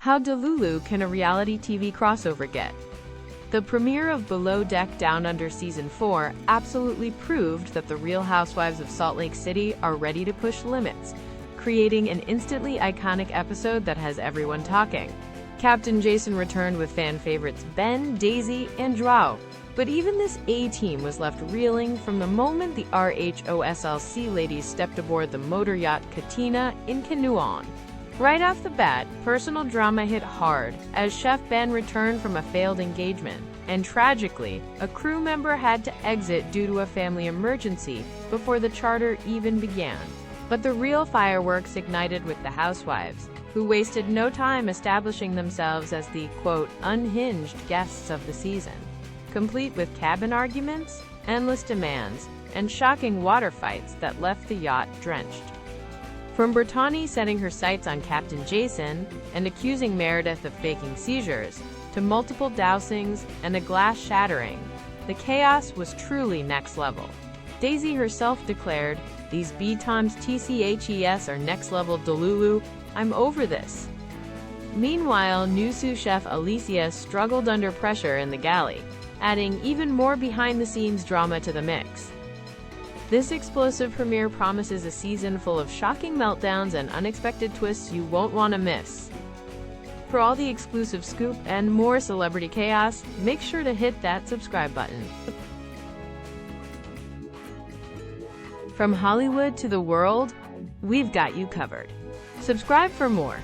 How Delulu can a reality TV crossover get? The premiere of Below Deck Down Under Season 4 absolutely proved that the Real Housewives of Salt Lake City are ready to push limits, creating an instantly iconic episode that has everyone talking. Captain Jason returned with fan favorites Ben, Daisy, and Joao. But even this A-team was left reeling from the moment the RHOSLC ladies stepped aboard the motor yacht Katina in Canoon. Right off the bat, personal drama hit hard as Chef Ben returned from a failed engagement, and tragically, a crew member had to exit due to a family emergency before the charter even began. But the real fireworks ignited with the Housewives, who wasted no time establishing themselves as the, quote, unhinged guests of the season, complete with cabin arguments, endless demands, and shocking water fights that left the yacht drenched. From Brittany setting her sights on Captain Jason and accusing Meredith of faking seizures, to multiple dousings and a glass shattering, the chaos was truly next level. Daisy herself declared, "These B-times TCHES are next level Delulu, I'm over this." Meanwhile, new sous chef Alicia struggled under pressure in the galley, adding even more behind-the-scenes drama to the mix. This explosive premiere promises a season full of shocking meltdowns and unexpected twists you won't want to miss. For all the exclusive scoop and more celebrity chaos, make sure to hit that subscribe button. From Hollywood to the world, we've got you covered. Subscribe for more.